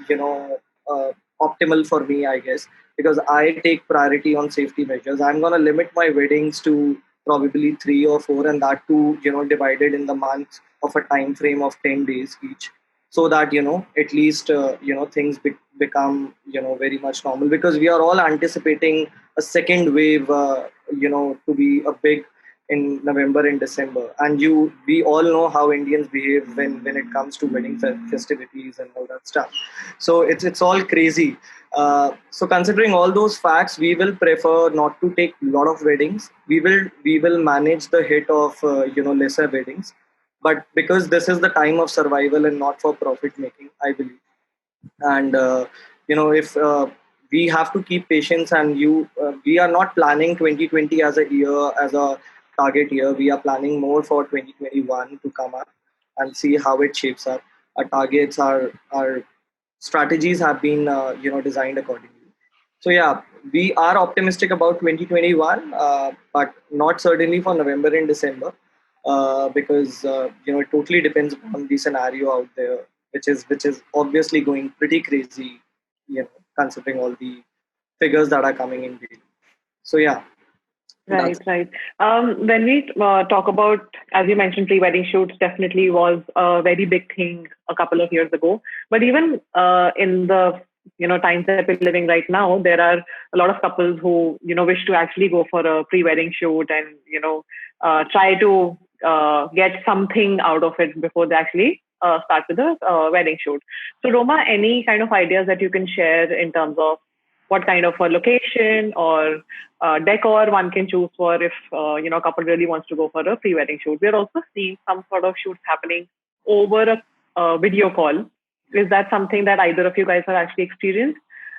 optimal for me, I guess, because I take priority on safety measures. I'm going to limit my weddings to probably 3 or 4, and that too, divided in the month of a time frame of 10 days each, so that at least things become very much normal, because we are all anticipating a second wave to be a big in November and December. And we all know how Indians behave when it comes to wedding festivities and all that stuff. So it's all crazy. So considering all those facts, we will prefer not to take a lot of weddings. We will manage the hit of lesser weddings, but because this is the time of survival and not for profit making, I believe. And if we have to keep patience, and we are not planning 2020 as a target year. We are planning more for 2021 to come up and see how it shapes up. Our targets, our strategies have been designed accordingly. So yeah, we are optimistic about 2021, but not certainly for November and December, because it totally depends on the scenario out there, which is obviously going pretty crazy, considering all the figures that are coming in daily. So yeah. Right. When we talk about, as you mentioned, pre-wedding shoots definitely was a very big thing a couple of years ago. But even in the times that we're living right now, there are a lot of couples who wish to actually go for a pre-wedding shoot and try to get something out of it before they actually start with the wedding shoot. So Roma, any kind of ideas that you can share in terms of what kind of a location or decor one can choose for if a couple really wants to go for a pre-wedding shoot? We're also seeing some sort of shoots happening over a video call. Is that something that either of you guys have actually experienced?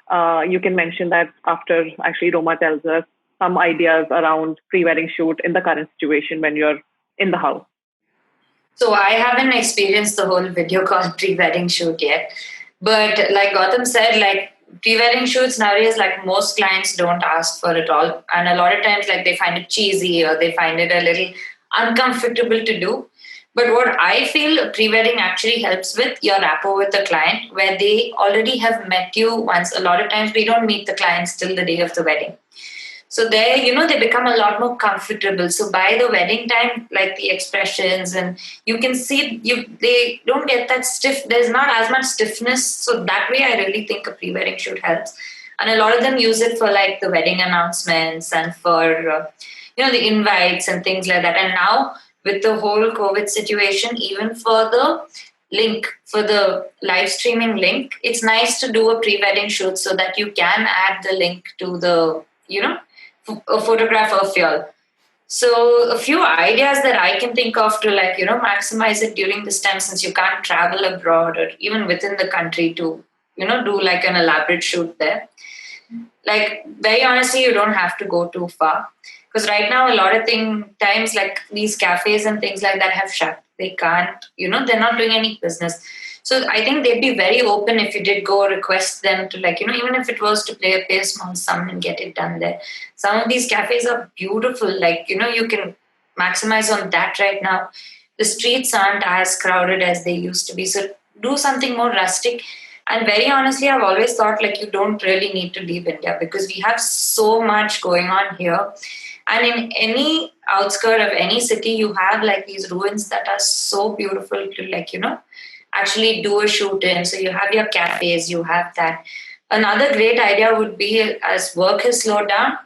You can mention that after actually Roma tells us some ideas around pre-wedding shoot in the current situation when you're in the house. So I haven't experienced the whole video call pre-wedding shoot yet. But like Gautam said, like pre-wedding shoots nowadays, like most clients don't ask for it all. And a lot of times like they find it cheesy or they find it a little uncomfortable to do. But what I feel pre-wedding actually helps with your rapport with the client, where they already have met you once. A lot of times we don't meet the clients till the day of the wedding. So there, they become a lot more comfortable. So by the wedding time, like the expressions, and you can see they don't get that stiff. There's not as much stiffness. So that way, I really think a pre-wedding shoot helps. And a lot of them use it for like the wedding announcements and for the invites and things like that. And now with the whole COVID situation, even for the link, for the live streaming link, it's nice to do a pre-wedding shoot so that you can add the link to the a photograph of y'all. So a few ideas that I can think of to maximize it during this time, since you can't travel abroad or even within the country to do like an elaborate shoot there. Like very honestly, you don't have to go too far, because right now a lot of times like these cafes and things like that have shut. They can't, they're not doing any business. So I think they'd be very open if you did go request them to even if it was to pay a small sum and get it done there. Some of these cafes are beautiful. Like, you can maximize on that right now. The streets aren't as crowded as they used to be. So do something more rustic. And very honestly, I've always thought you don't really need to leave India, because we have so much going on here. And in any outskirt of any city, you have these ruins that are so beautiful to actually do a shoot in. So you have your cafes, you have that. Another great idea would be, as work has slowed down,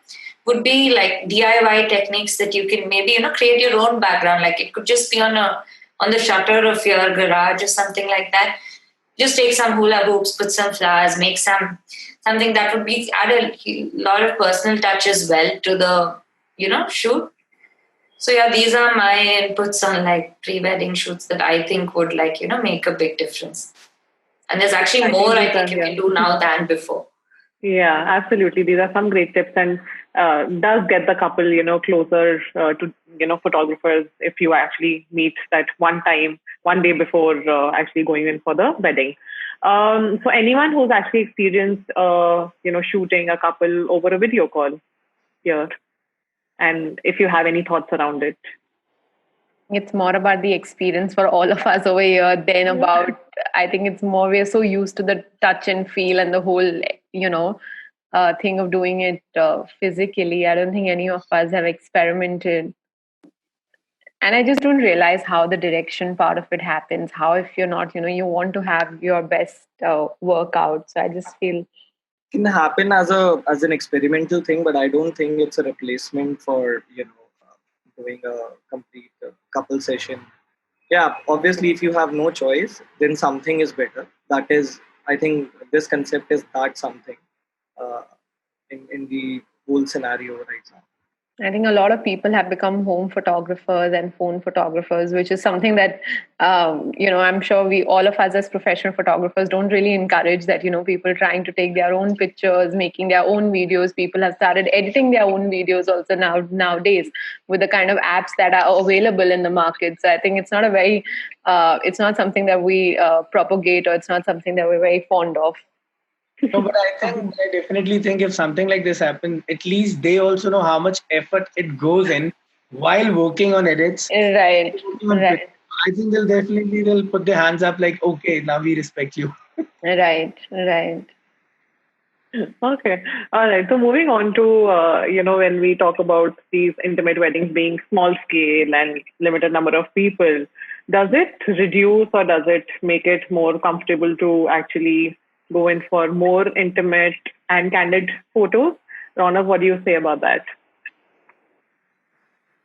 would be like DIY techniques that you can maybe, create your own background. Like it could just be on the shutter of your garage or something like that. Just take some hula hoops, put some flowers, make something that would be add a lot of personal touch as well to the, shoot. So yeah, these are my inputs on pre-wedding shoots that I think would make a big difference. And there's actually more I think you can do now than before. Yeah, absolutely. These are some great tips, and does get the couple, closer to, photographers if you actually meet that one day before actually going in for the wedding. So anyone who's actually experienced, shooting a couple over a video call here, and if you have any thoughts around it. It's more about the experience for all of us over here than about, I think it's more, we're so used to the touch and feel and the whole, thing of doing it physically. I don't think any of us have experimented. And I just don't realize how the direction part of it happens. How if you're not, you want to have your best workout. So I just feel Can happen as an experimental thing, but I don't think it's a replacement for doing a complete couple session. Yeah, obviously, if you have no choice, then something is better. That is, I think, this concept is that something uh, in the whole scenario right now. I think a lot of people have become home photographers and phone photographers, which is something that, I'm sure all of us as professional photographers don't really encourage that, people trying to take their own pictures, making their own videos. People have started editing their own videos also nowadays with the kind of apps that are available in the market. So I think it's not it's not something that we propagate, or it's not something that we're very fond of. No, but I definitely think if something like this happens, at least they also know how much effort it goes in while working on edits. Right. I think they'll put their hands up like, okay, now we respect you. Right. Okay. All right. So moving on to, when we talk about these intimate weddings being small scale and limited number of people, does it reduce or does it make it more comfortable to actually go in for more intimate and candid photos? Ronak, what do you say about that?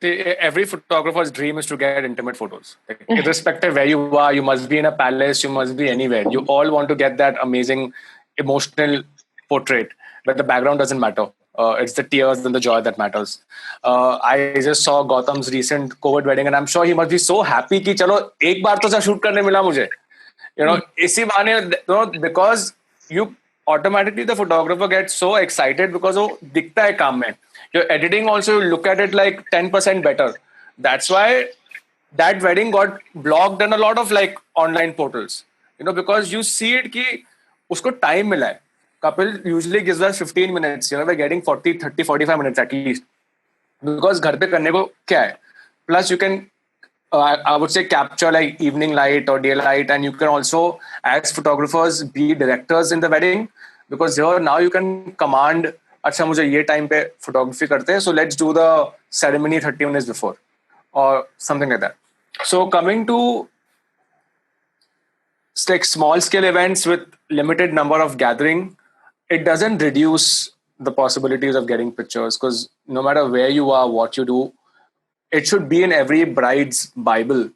Every photographer's dream is to get intimate photos. Irrespective where you are, you must be in a palace, you must be anywhere. You all want to get that amazing emotional portrait where the background doesn't matter. It's the tears and the joy that matters. I just saw Gautam's recent COVID wedding, and I'm sure he must be so happy कि चलो एक बार तो सा shoot करने मिला मुझे. इसी बहाने, because you automatically, the photographer gets so excited because वो दिखता है काम में. Your editing also, you look at it like 10% better. That's why that wedding got blocked in a lot of like online portals. Because you see it कि उसको time मिला है. Couple usually gives us 15 minutes. We're getting 40, 30, 45 minutes at least. Because घर पे करने को क्या है? Plus you can, I would say, capture like evening light or daylight, and you can also, as photographers, be directors in the wedding, because here now you can command, अच्छा मुझे ये time पे photography करते हैं, so let's do the ceremony 30 minutes before or something like that. So coming to like small scale events with limited number of gathering, it doesn't reduce the possibilities of getting pictures, because no matter where you are, what you do, it should be in every bride's Bible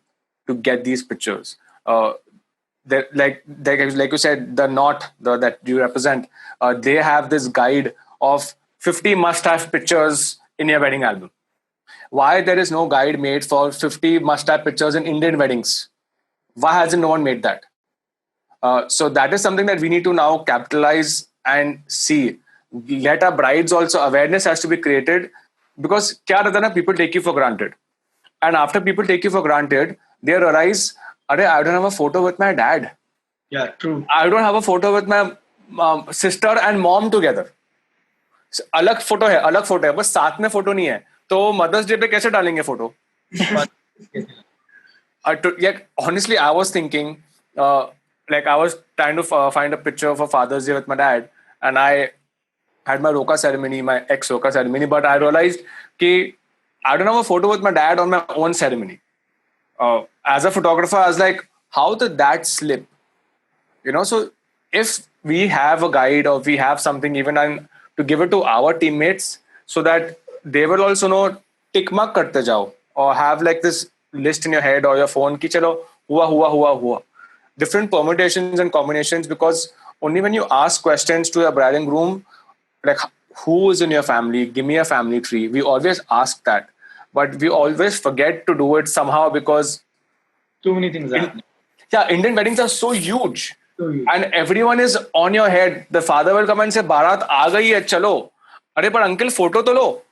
to get these pictures. Like you said, the knot that you represent, they have this guide of 50 must-have pictures in your wedding album. Why there is no guide made for 50 must-have pictures in Indian weddings? Why hasn't no one made that? So that is something that we need to now capitalize and see. Let our brides also, awareness has to be created. Because people take you for granted. And after people take you for granted, they realize, I don't have a photo with my dad. Yeah, true. I don't have a photo with my sister and mom together. अलग photo है बस साथ में photo नहीं है तो mother's day पे कैसे डालेंगे photo? Honestly, I was thinking, like I was trying to find a picture for Father's Day with my dad, and I had my Roka ceremony, my ex-Roka ceremony, but I realized that I don't have a photo with my dad on my own ceremony. As a photographer, I was like, how did that slip? So if we have a guide or we have something even to give it to our teammates so that they will also know, tick mark karte jao, or have like this list in your head or your phone, ki chalo, hua. Different permutations and combinations, because only when you ask questions to your bride and groom, like who is in your family, give me a family tree, we always ask that, but we always forget to do it somehow because too many things happen. Indian weddings are so huge, and everyone is on your head. The father will come and say, Bharat aa gayi hai, chalo. अरे पर uncle photo तो लो.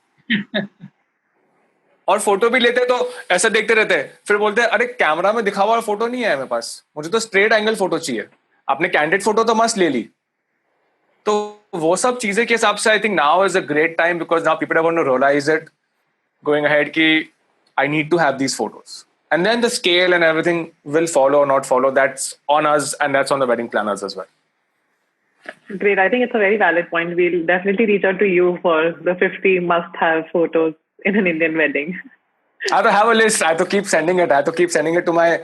और photo भी लेते तो ऐसा देखते रहते हैं, फिर बोलते हैं अरे कैमरा में दिखा हुआ फोटो नहीं है मेरे पास, मुझे तो स्ट्रेट एंगल फोटो चाहिए. आपने कैंडिड फोटो तो मस्त ले ली. तो वो सब चीजें के हिसाब से I think now is a great time, because now people are going to realize it going ahead कि I need to have these photos, and then the scale and everything will follow और not follow. That's on us and that's on the wedding planners as well. Great. I think it's a very valid point. We'll definitely reach out to you for the 50 must-have photos in an Indian wedding. I have to have a list. I have to keep sending it. I have to keep sending it to my.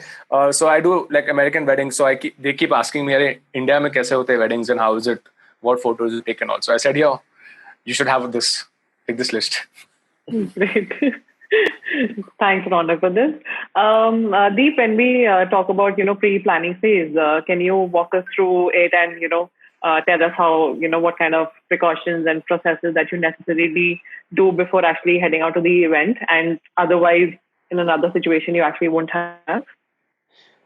So I do like American weddings. So they keep asking me, "Arey, India mein kaise hote weddings and how is it? What photos you take and all." So I said, "Yeah, you should have this. Take this list." Great. Thanks, Raunak, for this. Deep, when we talk about pre-planning phase, can you walk us through it and tell us how what kind of precautions and processes that you necessarily do before actually heading out to the event, and otherwise in another situation you actually won't have?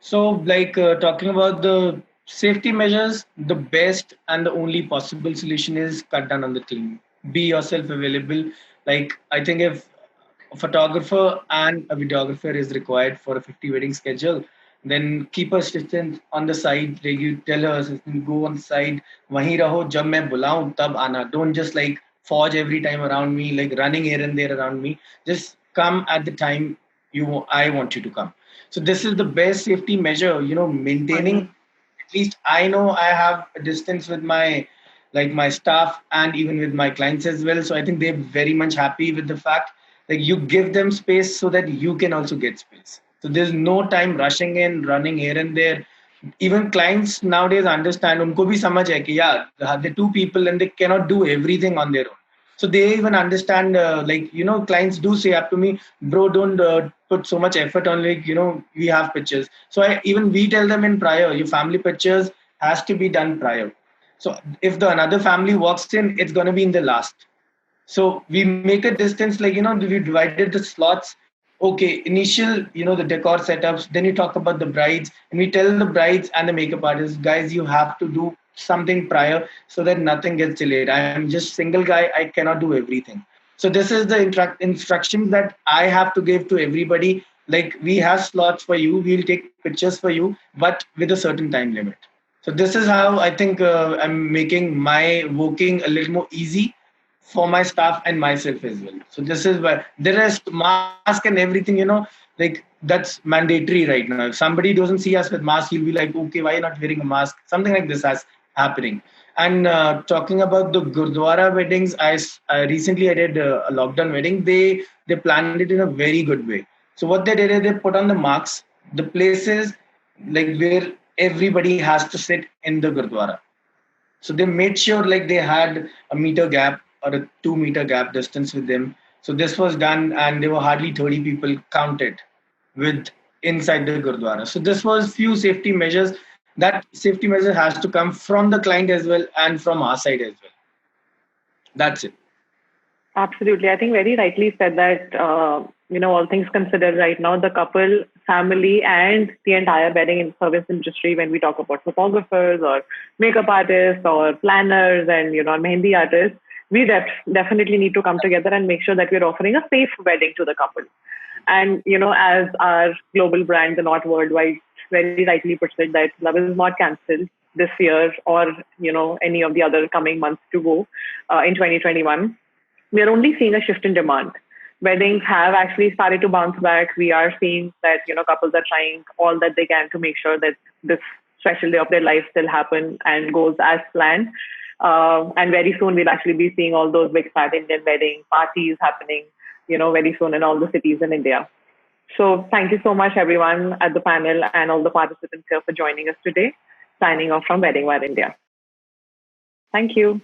So, like talking about the safety measures, the best and the only possible solution is cut down on the team. Be yourself available. Like, I think if a photographer and a videographer is required for a 50 wedding schedule, then keep a assistant on the side. Like you tell her assistant, go on the side. Wahi raho, jab main bulaun, tab aana. Don't just like forge every time around me, like running here and there around me. Just come at the time I want you to come. So this is the best safety measure, maintaining. At least I know I have a distance with my staff and even with my clients as well. So I think they're very much happy with the fact that you give them space so that you can also get space. So there's no time rushing in, running here and there. Even clients nowadays understand, unko bhi samajh hai ki, yeah, they're two people and they cannot do everything on their own. So they even understand, clients do say up to me, bro, don't put so much effort on, we have pictures. So we tell them in prior, your family pictures has to be done prior. So if the another family walks in, it's going to be in the last. So we make a distance, we divided the slots. Okay, initial, the decor setups. Then you talk about the brides, and we tell the brides and the makeup artists, guys, you have to do something prior so that nothing gets delayed. I am just single guy. I cannot do everything. So this is the instructions that I have to give to everybody. Like, we have slots for you. We'll take pictures for you, but with a certain time limit. So this is how I think I'm making my working a little more easy for my staff and myself as well. So this is where the rest, mask and everything, like that's mandatory right now. If somebody doesn't see us with mask, he'll be like, okay, why are you not wearing a mask? Something like this has happening. And talking about the Gurdwara weddings, I recently I did a lockdown wedding. They planned it in a very good way. So what they did is they put on the marks, the places like where everybody has to sit in the Gurdwara. So they made sure like they had a meter gap or a 2 meter gap distance with them. So this was done, and there were hardly 30 people counted with inside the Gurdwara. So this was few safety measures. That safety measure has to come from the client as well and from our side as well. That's it. Absolutely. I think very rightly said that, all things considered right now, the couple, family, and the entire wedding and service industry, when we talk about photographers or makeup artists or planners and, mehendi artists, we definitely need to come together and make sure that we're offering a safe wedding to the couple. And, as our global brand, the Not Worldwide, very rightly puts it, that love is not cancelled this year or, any of the other coming months to go in 2021. We are only seeing a shift in demand. Weddings have actually started to bounce back. We are seeing that, couples are trying all that they can to make sure that this special day of their life still happen and goes as planned. And very soon we'll actually be seeing all those big fat Indian wedding parties happening, very soon in all the cities in India. So thank you so much, everyone at the panel and all the participants here for joining us today. Signing off from Wedding Wire India. Thank you.